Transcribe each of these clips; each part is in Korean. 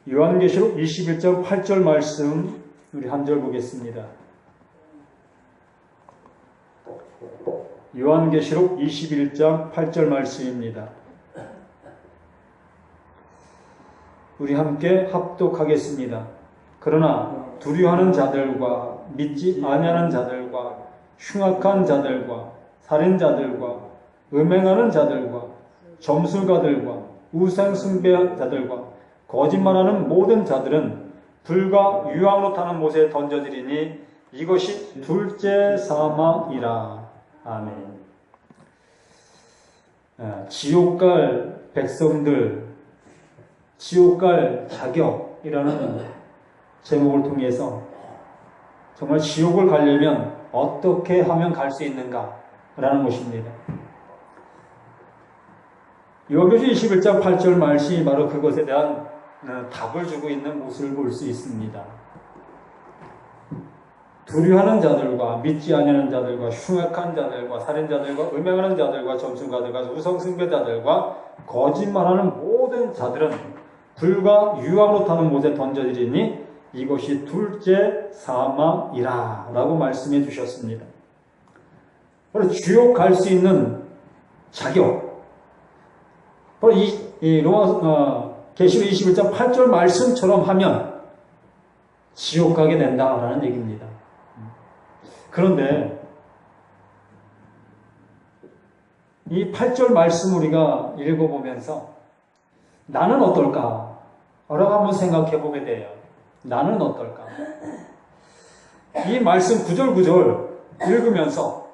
요한계시록 21장 8절 말씀 우리 한 절 보겠습니다. 요한계시록 21장 8절 말씀입니다. 우리 함께 합독하겠습니다. 그러나 두려워하는 자들과 믿지 아니하는 자들과 흉악한 자들과 살인자들과 음행하는 자들과 점술가들과 우상 숭배자들과 거짓말하는 모든 자들은 불과 유황으로 타는 못에 던져지리니 이것이 둘째 사망이라. 아멘. 지옥 갈 백성들, 지옥 갈 자격이라는 제목을 통해서 정말 지옥을 가려면 어떻게 하면 갈 수 있는가라는 것입니다. 요한계시록 21장 8절 말씀이 바로 그것에 대한 답을 주고 있는 모습을 볼 수 있습니다. 두려워하는 자들과 믿지 아니하는 자들과 흉악한 자들과 살인자들과 음행하는 자들과 점술가들과 우상숭배자들과 거짓말하는 모든 자들은 불과 유황으로 타는 못에 던져지리니 이것이 둘째 사망이라 라고 말씀해 주셨습니다. 바로 지옥 갈 수 있는 자격, 바로 계시록 21장 8절 말씀처럼 하면 지옥 가게 된다라는 얘기입니다. 그런데 이 8절 말씀 우리가 읽어보면서 나는 어떨까? 라고 한번 생각해 보게 돼요. 나는 어떨까? 이 말씀 구절구절 읽으면서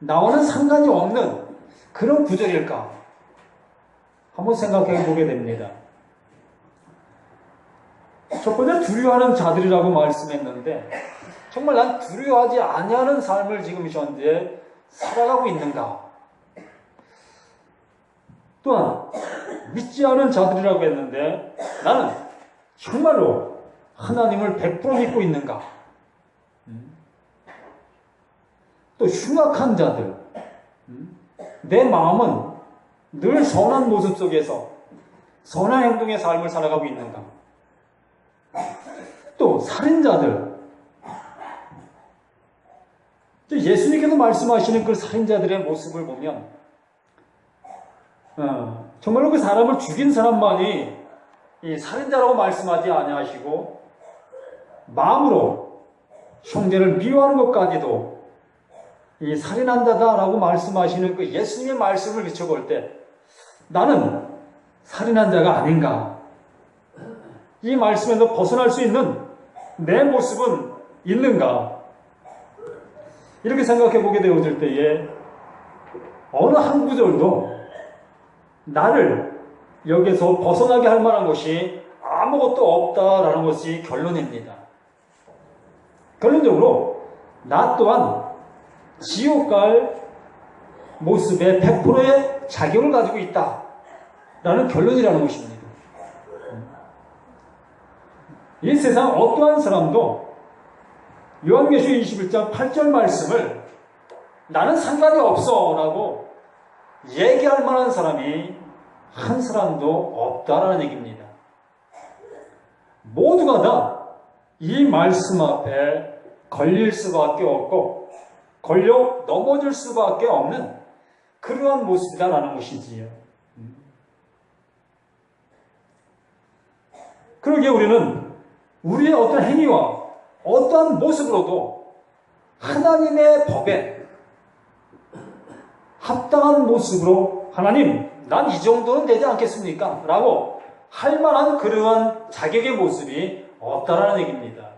나와는 상관이 없는 그런 구절일까? 한번 생각해 보게 됩니다. 첫 번째 두려워하는 자들이라고 말씀했는데 정말 난 두려워하지 아니하는 삶을 지금 현재 살아가고 있는가? 또한 믿지 않은 자들이라고 했는데 나는 정말로 하나님을 100% 믿고 있는가? 또 흉악한 자들, 내 마음은 늘 선한 모습 속에서 선한 행동의 삶을 살아가고 있는가? 또 살인자들, 예수님께서 말씀하시는 그 살인자들의 모습을 보면 정말로 그 사람을 죽인 사람만이 이 살인자라고 말씀하지 아니하시고 마음으로 형제를 미워하는 것까지도 이 살인한다라고 말씀하시는 그 예수님의 말씀을 비춰볼 때 나는 살인한 자가 아닌가? 이 말씀에서 벗어날 수 있는 내 모습은 있는가? 이렇게 생각해 보게 되어질 때에 어느 한 구절도 나를 여기서 벗어나게 할 만한 것이 아무것도 없다라는 것이 결론입니다. 결론적으로 나 또한 지옥 갈 모습에 100%의 자격을 가지고 있다라는 결론이라는 것입니다. 이 세상 어떠한 사람도 요한계시록 21장 8절 말씀을 나는 상관이 없어 라고 얘기할 만한 사람이 한 사람도 없다라는 얘기입니다. 모두가 다 이 말씀 앞에 걸릴 수밖에 없고 걸려 넘어질 수밖에 없는 그러한 모습이다라는 것이지요. 그러기에 우리는 우리의 어떤 행위와 어떠한 모습으로도 하나님의 법에 합당한 모습으로 하나님, 난 이 정도는 되지 않겠습니까? 라고 할 만한 그러한 자격의 모습이 없다라는 얘기입니다.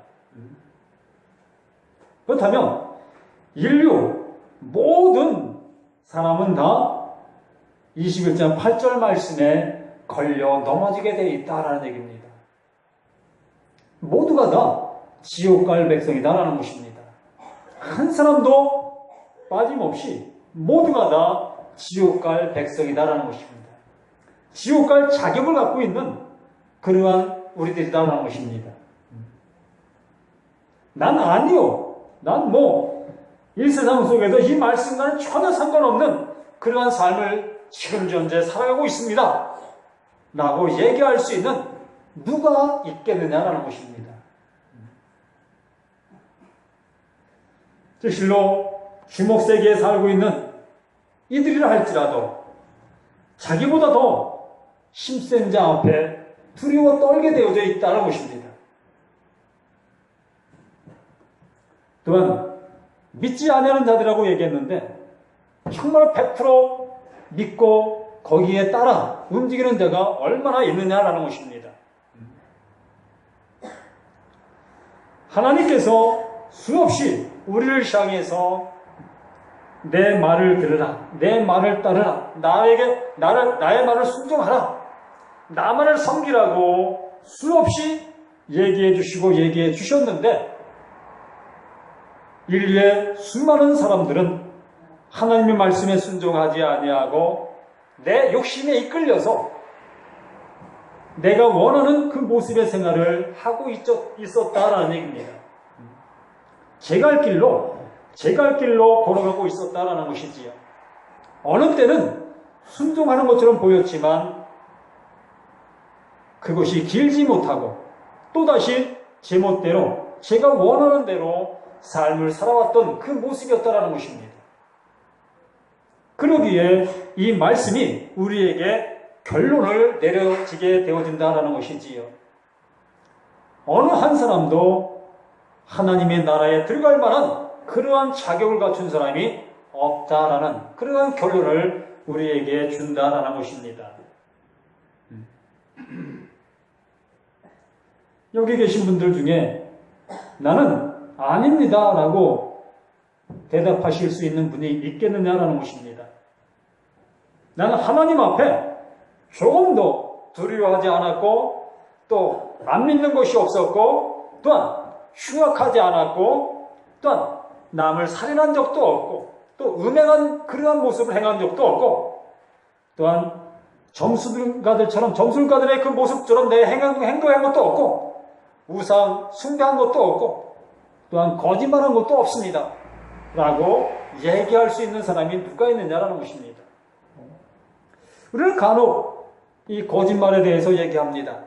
그렇다면 인류 모든 사람은 다 21장 8절 말씀에 걸려 넘어지게 되어 있다라는 얘기입니다. 모두가 다 지옥 갈 백성이다라는 것입니다. 한 사람도 빠짐없이 모두가 다 지옥 갈 백성이다라는 것입니다. 지옥 갈 자격을 갖고 있는 그러한 우리들이다라는 것입니다. 난 아니요. 난 이 세상 속에서 이 말씀과는 전혀 상관없는 그러한 삶을 지금 현재 살아가고 있습니다. 라고 얘기할 수 있는 누가 있겠느냐라는 것입니다. 실로 주목세계에 살고 있는 이들이라 할지라도 자기보다 더 힘센 자 앞에 두려워 떨게 되어져 있다는 것입니다. 또한 믿지 않는 자들이라고 얘기했는데 정말 100% 믿고 거기에 따라 움직이는 자가 얼마나 있느냐라는 것입니다. 하나님께서 수없이 우리를 향해서 내 말을 들으라, 내 말을 따르라, 나의 말을 순종하라, 나만을 섬기라고 수없이 얘기해 주시고 얘기해 주셨는데 인류의 수많은 사람들은 하나님의 말씀에 순종하지 아니하고 내 욕심에 이끌려서 내가 원하는 그 모습의 생활을 하고 있었다라는 얘기입니다. 제 갈 길로 걸어가고 있었다라는 것이지요. 어느 때는 순종하는 것처럼 보였지만 그것이 길지 못하고 또다시 제멋대로 제가 원하는 대로 삶을 살아왔던 그 모습이었다라는 것입니다. 그러기에 이 말씀이 우리에게 결론을 내려지게 되어진다라는 것이지요. 어느 한 사람도 하나님의 나라에 들어갈 만한 그러한 자격을 갖춘 사람이 없다라는 그러한 결론을 우리에게 준다라는 것입니다. 여기 계신 분들 중에 나는 아닙니다 라고 대답하실 수 있는 분이 있겠느냐라는 것입니다. 나는 하나님 앞에 조금도 두려워하지 않았고 또 안 믿는 것이 없었고 또한 흉악하지 않았고 또한 남을 살인한 적도 없고 또 음행한 그러한 모습을 행한 적도 없고 또한 점술가들의 그 모습처럼 내 행동한 것도 없고 우상 숭배한 것도 없고 또한 거짓말한 것도 없습니다 라고 얘기할 수 있는 사람이 누가 있느냐라는 것입니다. 우리는 간혹 이 거짓말에 대해서 얘기합니다.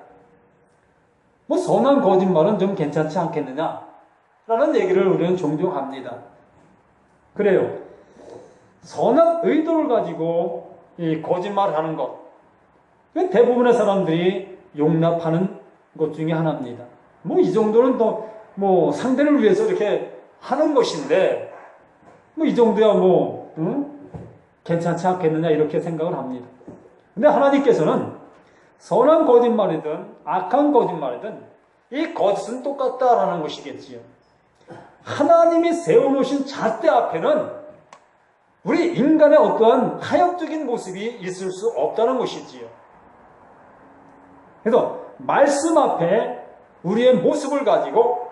뭐 선한 거짓말은 좀 괜찮지 않겠느냐 라는 얘기를 우리는 종종 합니다. 그래요. 선한 의도를 가지고 이 거짓말을 하는 것, 대부분의 사람들이 용납하는 것 중에 하나입니다. 뭐 이 정도는 뭐 상대를 위해서 이렇게 하는 것인데 뭐 이 정도야 괜찮지 않겠느냐 이렇게 생각을 합니다. 근데 하나님께서는 선한 거짓말이든 악한 거짓말이든 이 거짓은 똑같다라는 것이겠지요. 하나님이 세워놓으신 잣대 앞에는 우리 인간의 어떠한 타협적인 모습이 있을 수 없다는 것이지요. 그래서 말씀 앞에 우리의 모습을 가지고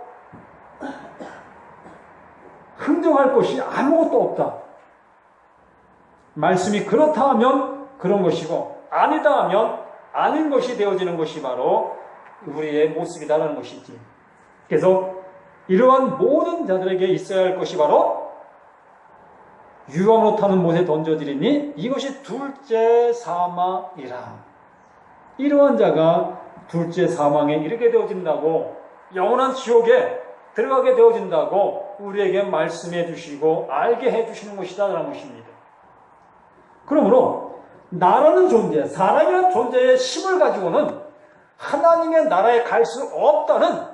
흥정할 것이 아무것도 없다. 말씀이 그렇다 하면 그런 것이고 아니다 하면 아닌 것이 되어지는 것이 바로 우리의 모습이다라는 것이지. 그래서 이러한 모든 자들에게 있어야 할 것이 바로 유황으로 타는 못에 던져지리니 이것이 둘째 사망이라. 이러한 자가 둘째 사망에 이르게 되어진다고, 영원한 지옥에 들어가게 되어진다고 우리에게 말씀해 주시고 알게 해 주시는 것이다라는 것입니다. 그러므로 나라는 존재, 사람이라는 존재의 힘을 가지고는 하나님의 나라에 갈 수 없다는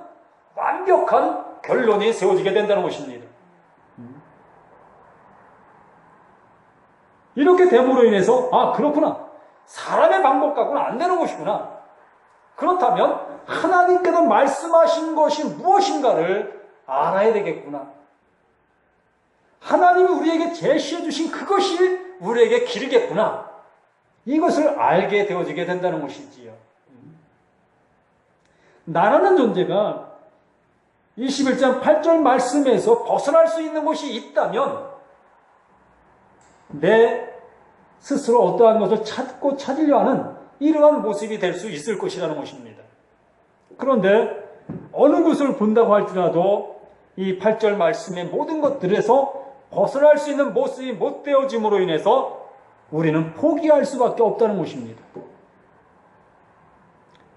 완벽한 결론이 세워지게 된다는 것입니다. 이렇게 됨으로 인해서 그렇구나. 사람의 방법 갖고는 안 되는 것이구나. 그렇다면 하나님께서 말씀하신 것이 무엇인가를 알아야 되겠구나. 하나님이 우리에게 제시해 주신 그것이 우리에게 길이겠구나. 이것을 알게 되어지게 된다는 것이지요. 나라는 존재가 21장 8절 말씀에서 벗어날 수 있는 것이 있다면 내 스스로 어떠한 것을 찾으려 하는 이러한 모습이 될 수 있을 것이라는 것입니다. 그런데 어느 것을 본다고 할지라도 이 8절 말씀의 모든 것들에서 벗어날 수 있는 모습이 못 되어짐으로 인해서 우리는 포기할 수밖에 없다는 것입니다.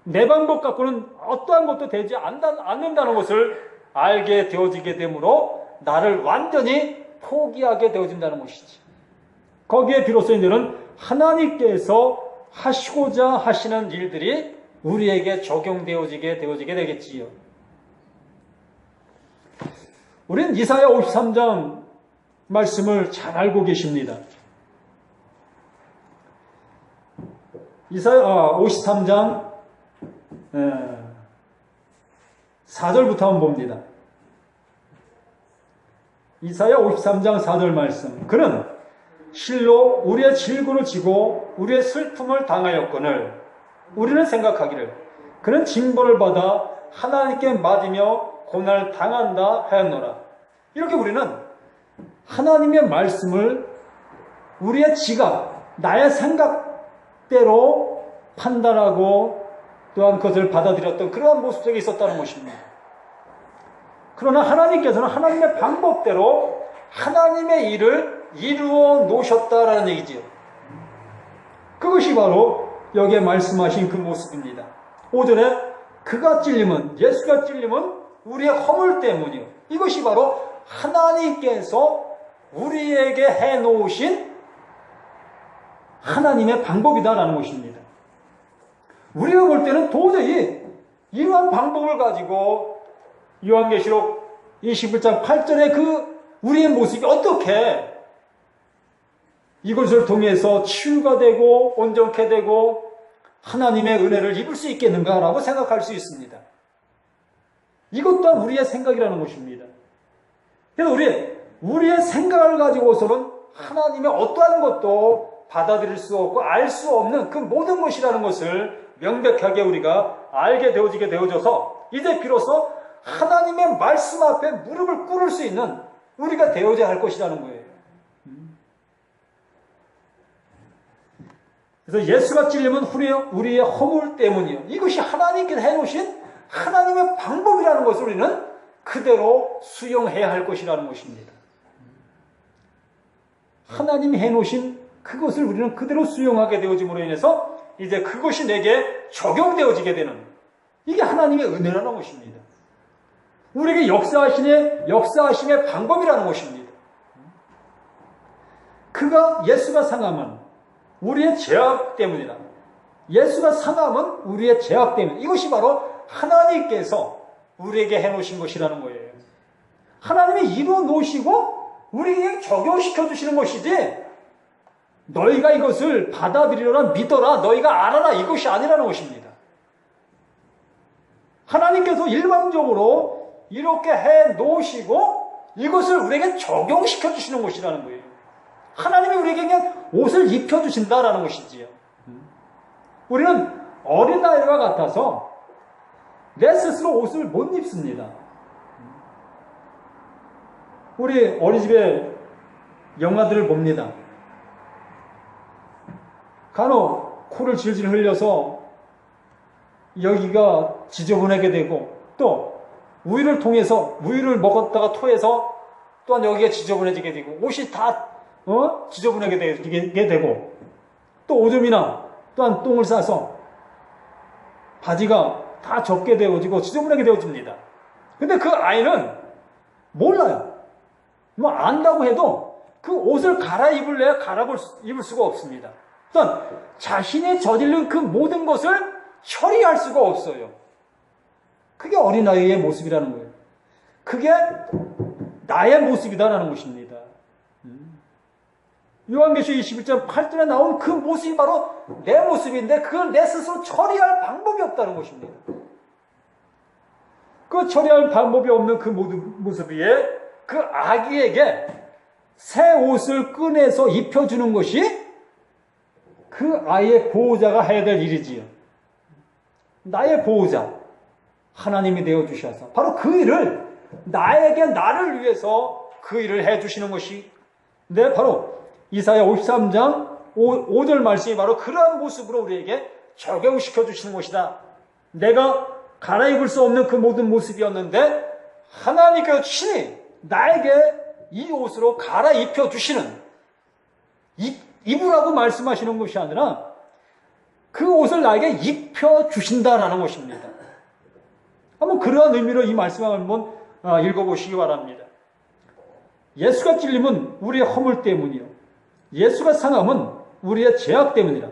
내 방법 갖고는 어떠한 것도 되지 않는다는 것을 알게 되어지게 되므로 나를 완전히 포기하게 되어진다는 것이지. 거기에 비로소 이제는 하나님께서 하시고자 하시는 일들이 우리에게 적용되어지게 되겠지요. 우리는 이사야 53장 말씀을 잘 알고 계십니다. 이사야 53장 4절부터 한번 봅니다. 이사야 53장 4절 말씀. 그는 실로 우리의 질고를 지고 우리의 슬픔을 당하였거늘 우리는 생각하기를 그는 징벌을 받아 하나님께 맞으며 고난을 당한다 하였노라. 이렇게 우리는 하나님의 말씀을 우리의 지각, 나의 생각대로 판단하고 또한 그것을 받아들였던 그러한 모습 속에 있었다는 것입니다. 그러나 하나님께서는 하나님의 방법대로 하나님의 일을 이루어 놓으셨다라는 얘기지요. 그것이 바로 여기에 말씀하신 그 모습입니다. 5절에 그가 찔림은, 예수가 찔림은 우리의 허물 때문이요. 이것이 바로 하나님께서 우리에게 해놓으신 하나님의 방법이다라는 것입니다. 우리가 볼 때는 도저히 이러한 방법을 가지고 요한계시록 21장 8절의 그 우리의 모습이 어떻게 이것을 통해서 치유가 되고 온전케 되고 하나님의 은혜를 입을 수 있겠는가라고 생각할 수 있습니다. 이것 또한 우리의 생각이라는 것입니다. 그래서 우리의 생각을 가지고서는 하나님의 어떠한 것도 받아들일 수 없고 알 수 없는 그 모든 것이라는 것을 명백하게 우리가 알게 되어지게 되어져서 이제 비로소 하나님의 말씀 앞에 무릎을 꿇을 수 있는 우리가 되어져야 할 것이라는 거예요. 그래서 예수가 찔림은 우리의 허물 때문이요. 이것이 하나님께서 해놓으신 하나님의 방법이라는 것을 우리는 그대로 수용해야 할 것이라는 것입니다. 하나님이 해놓으신 그것을 우리는 그대로 수용하게 되어짐으로 인해서 이제 그것이 내게 적용되어지게 되는 이게 하나님의 은혜라는 것입니다. 우리에게 역사하심의 방법이라는 것입니다. 예수가 상함은 우리의 죄악 때문이다. 예수가 상함은 우리의 죄악 때문. 이것이 바로 하나님께서 우리에게 해놓으신 것이라는 거예요. 하나님이 이루어 놓으시고 우리에게 적용시켜 주시는 것이지 너희가 이것을 받아들이려라 믿어라 너희가 알아라 이것이 아니라는 것입니다. 하나님께서 일방적으로 이렇게 해 놓으시고 이것을 우리에게 적용시켜 주시는 것이라는 거예요. 하나님이 우리에게 그냥 옷을 입혀 주신다라는 것이지요. 우리는 어린아이와 같아서 내 스스로 옷을 못 입습니다. 우리 어린이집에 영화들을 봅니다. 간혹 코를 질질 흘려서 여기가 지저분하게 되고 또 우유를 통해서 우유를 먹었다가 토해서 또한 여기가 지저분해지게 되고 옷이 다 지저분하게 되고 또 오줌이나 또한 똥을 싸서 바지가 다 젖게 되어지고 지저분하게 되어집니다. 근데 그 아이는 몰라요. 안다고 해도 그 옷을 갈아입을 수가 없습니다. 또한 자신의 저지른 그 모든 것을 처리할 수가 없어요. 그게 어린아이의 모습이라는 거예요. 그게 나의 모습이다라는 것입니다. 요한계시록 21장 8절에 나온 그 모습이 바로 내 모습인데 그걸 내 스스로 처리할 방법이 없다는 것입니다. 그 처리할 방법이 없는 그 모습에 그 아기에게 새 옷을 꺼내서 입혀주는 것이 그 아이의 보호자가 해야 될 일이지요. 나의 보호자 하나님이 되어주셔서 바로 그 일을 나를 위해서 그 일을 해주시는 것이 바로 이사야 53장 5절 말씀이 바로 그러한 모습으로 우리에게 적용시켜 주시는 것이다. 내가 갈아입을 수 없는 그 모든 모습이었는데 하나님께서 친히 나에게 이 옷으로 갈아입혀 주시는 입으라고 말씀하시는 것이 아니라 그 옷을 나에게 입혀주신다라는 것입니다. 한번 그러한 의미로 이 말씀을 한번 읽어보시기 바랍니다. 예수가 찔림은 우리의 허물 때문이요. 예수가 상함은 우리의 죄악 때문이라.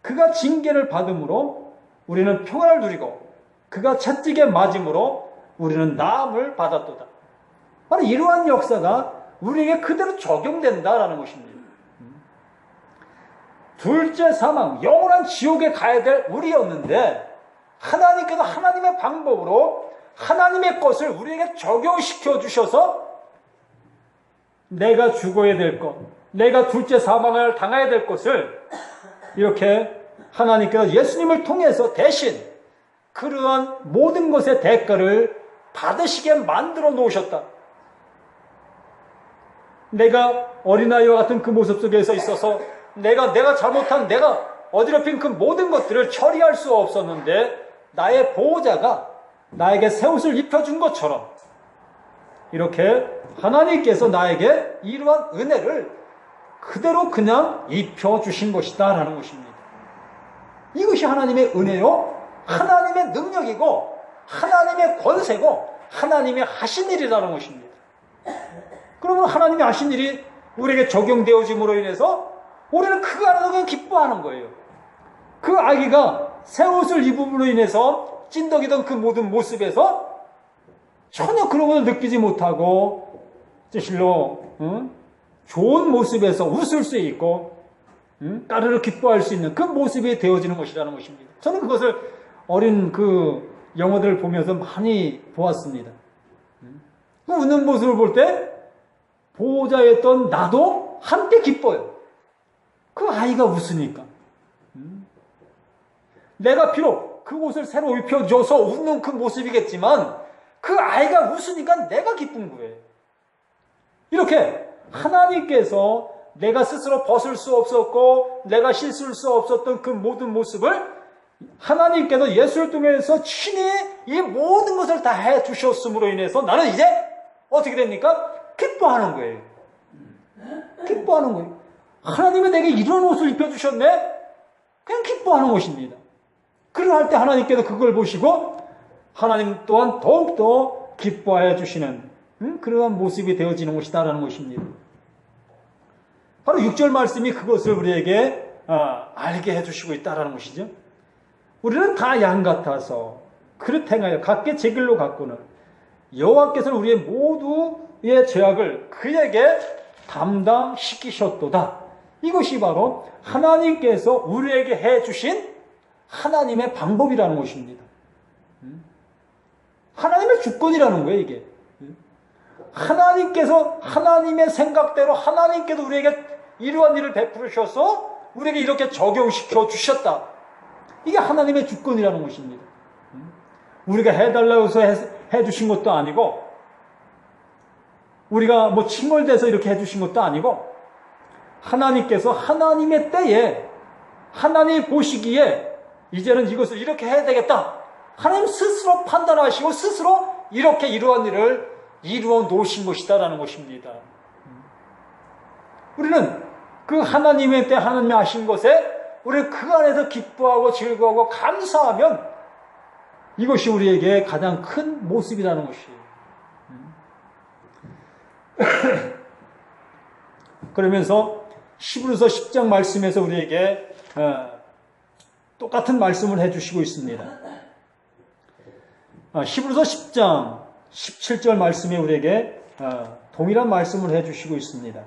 그가 징계를 받음으로 우리는 평안을 누리고 그가 채찍에 맞음으로 우리는 나음을 받았도다. 바로 이러한 역사가 우리에게 그대로 적용된다라는 것입니다. 둘째 사망, 영원한 지옥에 가야 될 우리였는데 하나님께서 하나님의 방법으로 하나님의 것을 우리에게 적용시켜 주셔서 내가 죽어야 될 것, 내가 둘째 사망을 당해야 될 것을 이렇게 하나님께서 예수님을 통해서 대신 그러한 모든 것의 대가를 받으시게 만들어 놓으셨다. 내가 어린아이와 같은 그 모습 속에서 있어서 내가 잘못한, 내가 어지럽힌 그 모든 것들을 처리할 수 없었는데 나의 보호자가 나에게 새 옷을 입혀준 것처럼 이렇게 하나님께서 나에게 이러한 은혜를 그대로 그냥 입혀주신 것이다 라는 것입니다. 이것이 하나님의 은혜요, 하나님의 능력이고 하나님의 권세고 하나님의 하신 일이라는 것입니다. 그러면 하나님이 하신 일이 우리에게 적용되어짐으로 인해서 우리는 그 안에서 그냥 기뻐하는 거예요. 그 아기가 새 옷을 입음으로 인해서 찐덕이던 그 모든 모습에서 전혀 그런 것을 느끼지 못하고 실로 좋은 모습에서 웃을 수 있고 까르르 기뻐할 수 있는 그 모습이 되어지는 것이라는 것입니다. 저는 그것을 어린 그 영어들을 보면서 많이 보았습니다. 그 웃는 모습을 볼 때 보호자였던 나도 함께 기뻐요. 그 아이가 웃으니까. 내가 비록 그 옷을 새로 입혀줘서 웃는 그 모습이겠지만 그 아이가 웃으니까 내가 기쁜 거예요. 이렇게 하나님께서 내가 스스로 벗을 수 없었고 내가 씻을 수 없었던 그 모든 모습을 하나님께서 예수를 통해서 친히 이 모든 것을 다 해주셨음으로 인해서 나는 이제 어떻게 됩니까? 기뻐하는 거예요. 기뻐하는 거예요. 하나님이 내게 이런 옷을 입혀주셨네? 그냥 기뻐하는 것입니다. 그럴 때 하나님께서 그걸 보시고 하나님 또한 더욱더 기뻐해 주시는 그러한 모습이 되어지는 것이다라는 것입니다. 바로 6절 말씀이 그것을 우리에게 알게 해주시고 있다라는 것이죠. 우리는 다 양 같아서 그릇 행하여 각기 제 길로 갔거늘 여호와께서는 우리의 모두의 죄악을 그에게 담당시키셨도다. 이것이 바로 하나님께서 우리에게 해주신 하나님의 방법이라는 것입니다. 하나님의 주권이라는 거예요, 이게. 하나님께서 하나님의 생각대로 하나님께서 우리에게 이러한 일을 베푸셔서 우리에게 이렇게 적용시켜 주셨다. 이게 하나님의 주권이라는 것입니다. 우리가 해달라고 해서 해주신 것도 아니고 우리가 뭐 칭얼대서 이렇게 해주신 것도 아니고 하나님께서 하나님의 때에 하나님 보시기에 이제는 이것을 이렇게 해야 되겠다. 하나님 스스로 판단하시고 스스로 이렇게 이러한 일을 이루어 놓으신 것이다라는 것입니다. 우리는 그 하나님의 때 하나님이 하신 것에 우리는 그 안에서 기뻐하고 즐거워하고 감사하면 이것이 우리에게 가장 큰 모습이라는 것이에요. 그러면서 히브리서 10장 말씀에서 우리에게 똑같은 말씀을 해주시고 있습니다. 히브리서 10장 17절 말씀에 우리에게 동일한 말씀을 해주시고 있습니다.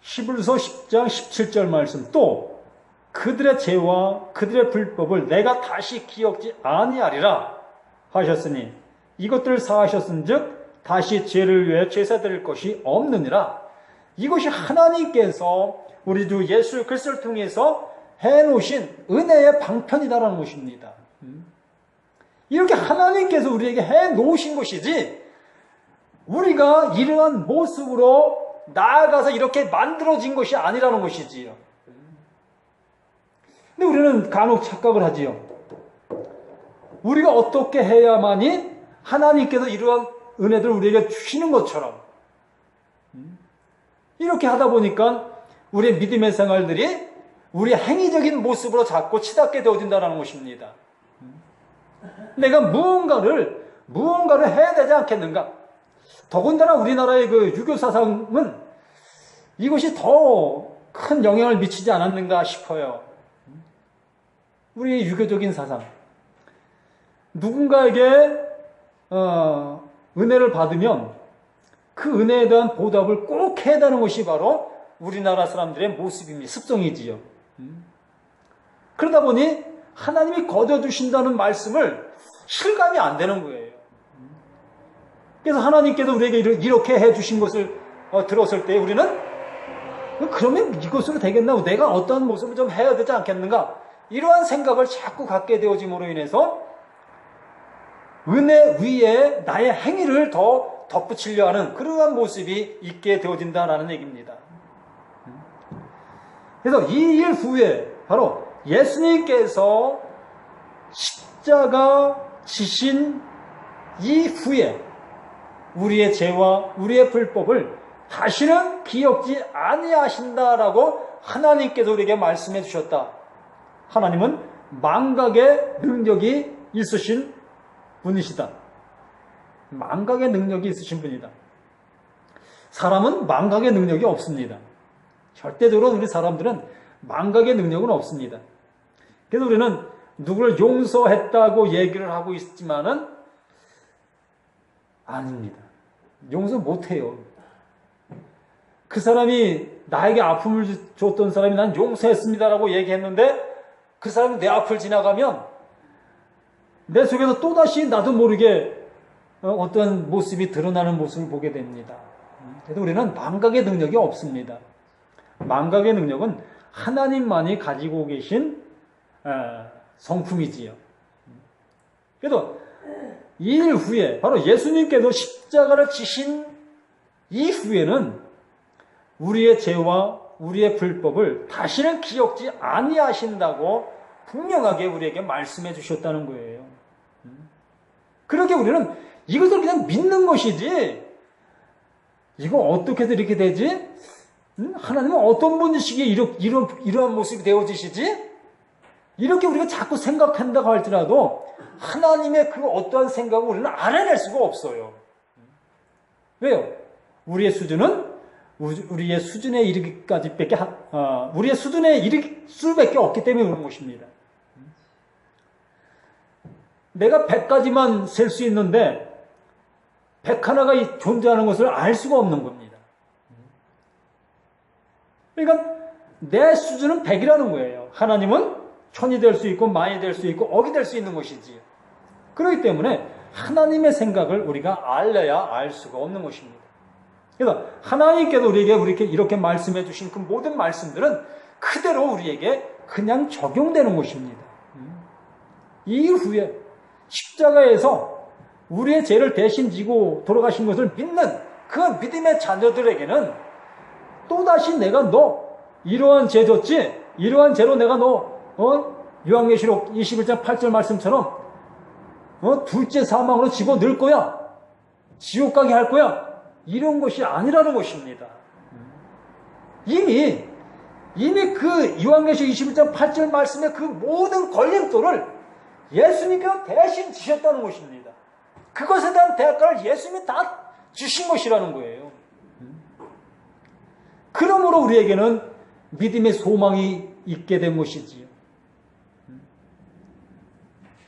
히브리서 10장 17절 말씀, 또 그들의 죄와 그들의 불법을 내가 다시 기억지 아니하리라 하셨으니 이것들을 사하셨은즉 다시 죄를 위해 제사 드릴 것이 없느니라. 이것이 하나님께서 우리 주 예수 그리스도를 통해서 해놓으신 은혜의 방편이다라는 것입니다. 이렇게 하나님께서 우리에게 해놓으신 것이지 우리가 이러한 모습으로 나아가서 이렇게 만들어진 것이 아니라는 것이지요. 근데 우리는 간혹 착각을 하지요. 우리가 어떻게 해야만이 하나님께서 이러한 은혜들을 우리에게 주시는 것처럼 이렇게 하다 보니까 우리의 믿음의 생활들이 우리의 행위적인 모습으로 자꾸 치닫게 되어진다는 것입니다. 내가 무언가를 해야 되지 않겠는가? 더군다나 우리나라의 그 유교 사상은 이것이 더 큰 영향을 미치지 않았는가 싶어요. 우리의 유교적인 사상. 누군가에게 은혜를 받으면 그 은혜에 대한 보답을 꼭 해야 되는 것이 바로 우리나라 사람들의 모습입니다. 습성이지요. 그러다 보니 하나님이 거둬주신다는 말씀을 실감이 안 되는 거예요. 그래서 하나님께서 우리에게 이렇게 해주신 것을 들었을 때 우리는 그러면 이것으로 되겠나? 내가 어떠한 모습을 좀 해야 되지 않겠는가? 이러한 생각을 자꾸 갖게 되어짐으로 인해서 은혜 위에 나의 행위를 더 덧붙이려 하는 그러한 모습이 있게 되어진다라는 얘기입니다. 그래서 이 일 후에 바로 예수님께서 십자가 지신 이후에 우리의 죄와 우리의 불법을 다시는 기억지 아니하신다라고 하나님께서 우리에게 말씀해 주셨다. 하나님은 망각의 능력이 있으신 분이시다. 망각의 능력이 있으신 분이다. 사람은 망각의 능력이 없습니다. 절대적으로 우리 사람들은 망각의 능력은 없습니다. 그래서 우리는 누구를 용서했다고 얘기를 하고 있지만은 아닙니다. 용서 못해요. 그 사람이 나에게 아픔을 줬던 사람이 난 용서했습니다라고 얘기했는데 그 사람이 내 앞을 지나가면 내 속에서 또다시 나도 모르게 어떤 모습이 드러나는 모습을 보게 됩니다. 그래서 우리는 망각의 능력이 없습니다. 망각의 능력은 하나님만이 가지고 계신 성품이지요. 그래서 이 일 후에 바로 예수님께서 십자가를 지신 이후에는 우리의 죄와 우리의 불법을 다시는 기억지 아니하신다고 분명하게 우리에게 말씀해 주셨다는 거예요. 그렇게 우리는 이것을 그냥 믿는 것이지 이거 어떻게 해서 이렇게 되지? 하나님은 어떤 분이시기에 이러한 모습이 되어지시지? 이렇게 우리가 자꾸 생각한다고 할지라도 하나님의 그 어떠한 생각을 우리는 알아낼 수가 없어요. 왜요? 우리의 수준은 우리의 수준에 이르기까지밖에 우리의 수준에 이를 수밖에 없기 때문에 그런 것입니다. 내가 100까지만 셀 수 있는데 101가 존재하는 것을 알 수가 없는 겁니다. 그러니까 내 수준은 100이라는 거예요. 하나님은 천이 될 수 있고 만이 될 수 있고 억이 될 수 있는 것이지. 그렇기 때문에 하나님의 생각을 우리가 알려야 알 수가 없는 것입니다. 그래서 하나님께서 우리에게 이렇게 말씀해 주신 그 모든 말씀들은 그대로 우리에게 그냥 적용되는 것입니다. 이후에 십자가에서 우리의 죄를 대신 지고 돌아가신 것을 믿는 그 믿음의 자녀들에게는 또다시 내가 너 이러한 죄 졌지? 이러한 죄로 내가 너 요한계시록 21장 8절 말씀처럼 둘째 사망으로 집어넣을 거야. 지옥 가게 할 거야. 이런 것이 아니라는 것입니다. 이미 그 요한계시록 21장 8절 말씀의 그 모든 걸림돌을 예수님께서 대신 지셨다는 것입니다. 그것에 대한 대가를 예수님이 다 주신 것이라는 거예요. 그러므로 우리에게는 믿음의 소망이 있게 된 것이지요.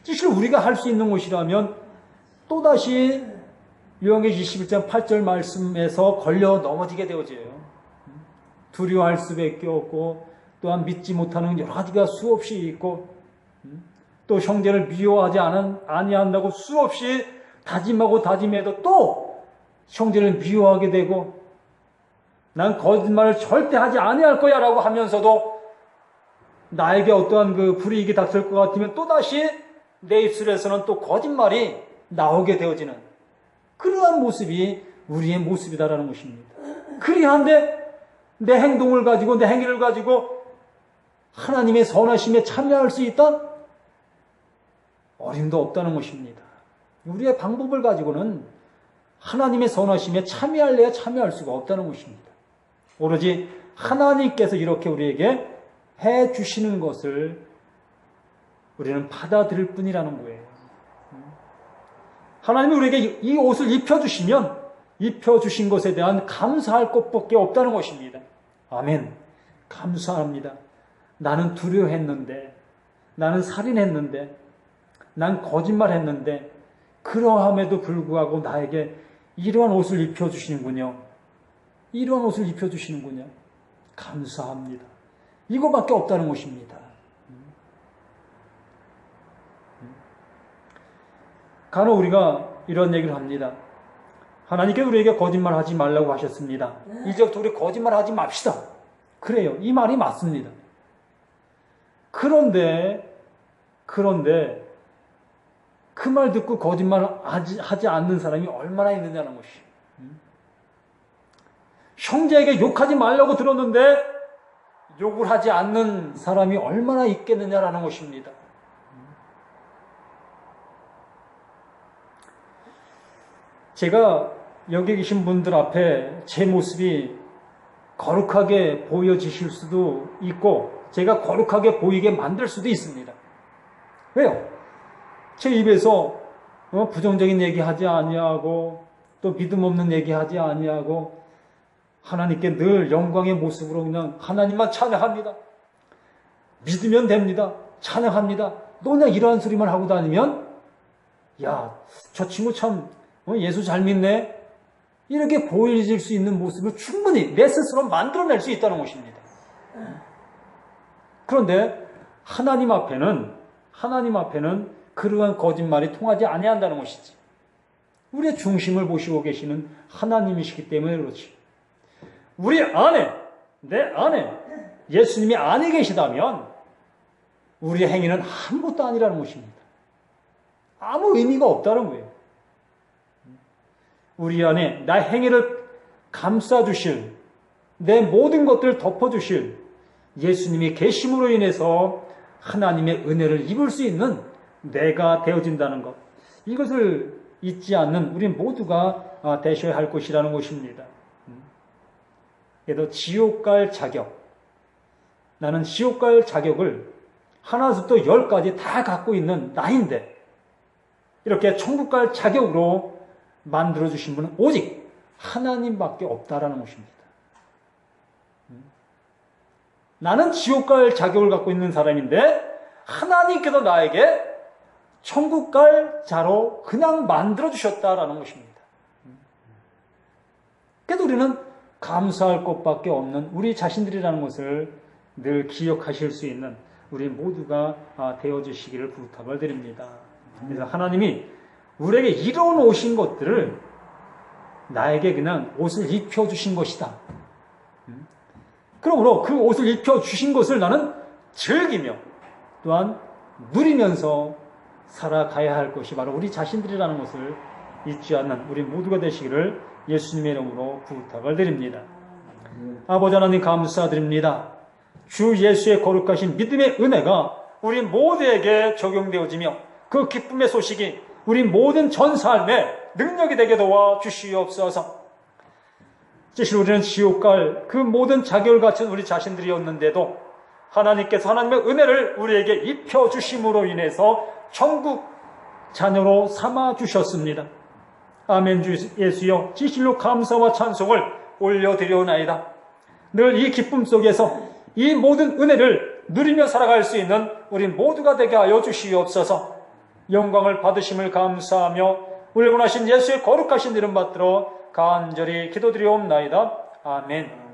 사실 우리가 할 수 있는 것이라면 또다시 요한계시록 21장 8절 말씀에서 걸려 넘어지게 되어져요. 두려워할 수밖에 없고 또한 믿지 못하는 여러 가지가 수없이 있고 또 형제를 미워하지 아니한다고 수없이 다짐하고 다짐해도 또 형제를 미워하게 되고 난 거짓말을 절대 하지 아니할 거야 라고 하면서도 나에게 어떠한 그 불이익이 닥칠 것 같으면 또다시 내 입술에서는 또 거짓말이 나오게 되어지는 그러한 모습이 우리의 모습이다라는 것입니다. 그리한데 내 행동을 가지고 내 행위를 가지고 하나님의 선하심에 참여할 수 있다? 어림도 없다는 것입니다. 우리의 방법을 가지고는 하나님의 선하심에 참여할래야 참여할 수가 없다는 것입니다. 오로지 하나님께서 이렇게 우리에게 해 주시는 것을 우리는 받아들일 뿐이라는 거예요. 하나님이 우리에게 이 옷을 입혀주시면 입혀주신 것에 대한 감사할 것밖에 없다는 것입니다. 아멘. 감사합니다. 나는 두려워했는데, 나는 살인했는데, 난 거짓말했는데, 그러함에도 불구하고 나에게 이러한 옷을 입혀주시는군요. 이러한 옷을 입혀주시는군요. 감사합니다. 이거밖에 없다는 것입니다. 간혹 우리가 이런 얘기를 합니다. 하나님께서 우리에게 거짓말하지 말라고 하셨습니다. 이제부터 우리 거짓말하지 맙시다. 그래요. 이 말이 맞습니다. 그런데 그 말 듣고 거짓말하지 않는 사람이 얼마나 있느냐는 것이에요. 형제에게 욕하지 말라고 들었는데 욕을 하지 않는 사람이 얼마나 있겠느냐라는 것입니다. 제가 여기 계신 분들 앞에 제 모습이 거룩하게 보여지실 수도 있고 제가 거룩하게 보이게 만들 수도 있습니다. 왜요? 제 입에서 부정적인 얘기하지 아니하고 또 믿음 없는 얘기하지 아니하고 하나님께 늘 영광의 모습으로 그냥 하나님만 찬양합니다. 믿으면 됩니다. 찬양합니다. 또 그냥 이러한 소리만 하고 다니면 야, 저 친구 참 예수 잘 믿네. 이렇게 보여질 수 있는 모습을 충분히 내 스스로 만들어낼 수 있다는 것입니다. 그런데 하나님 앞에는 그러한 거짓말이 통하지 아니한다는 것이지. 우리의 중심을 보시고 계시는 하나님이시기 때문에 그렇지. 우리 안에, 내 안에 예수님이 안에 계시다면 우리의 행위는 아무것도 아니라는 것입니다. 아무 의미가 없다는 거예요. 우리 안에 나의 행위를 감싸주실, 내 모든 것들을 덮어주실 예수님이 계심으로 인해서 하나님의 은혜를 입을 수 있는 내가 되어진다는 것. 이것을 잊지 않는 우리 모두가 되셔야 할 것이라는 것입니다. 그래도 지옥 갈 자격. 나는 지옥 갈 자격을 하나부터 10까지 다 갖고 있는 나인데 이렇게 천국 갈 자격으로 만들어주신 분은 오직 하나님밖에 없다라는 것입니다. 나는 지옥 갈 자격을 갖고 있는 사람인데 하나님께서 나에게 천국 갈 자로 그냥 만들어주셨다라는 것입니다. 그래도 우리는 감사할 것밖에 없는 우리 자신들이라는 것을 늘 기억하실 수 있는 우리 모두가 되어주시기를 부탁을 드립니다. 그래서 하나님이 우리에게 이뤄 오신 것들을 나에게 그냥 옷을 입혀주신 것이다. 그러므로 그 옷을 입혀주신 것을 나는 즐기며 또한 누리면서 살아가야 할 것이 바로 우리 자신들이라는 것을 잊지 않는 우리 모두가 되시기를 예수님의 이름으로 부탁을 드립니다. 아버지 하나님 감사드립니다. 주 예수의 거룩하신 믿음의 은혜가 우리 모두에게 적용되어지며 그 기쁨의 소식이 우리 모든 전 삶에 능력이 되게 도와 주시옵소서. 사실 우리는 지옥 갈 그 모든 자격을 갖춘 우리 자신들이었는데도 하나님께서 하나님의 은혜를 우리에게 입혀주심으로 인해서 천국 자녀로 삼아주셨습니다. 아멘. 주 예수여, 진실로 감사와 찬송을 올려드려오나이다. 늘 이 기쁨 속에서 이 모든 은혜를 누리며 살아갈 수 있는 우리 모두가 되게 하여 주시옵소서. 영광을 받으심을 감사하며 우리 원하신 예수의 거룩하신 이름 받들어 간절히 기도드리옵나이다. 아멘.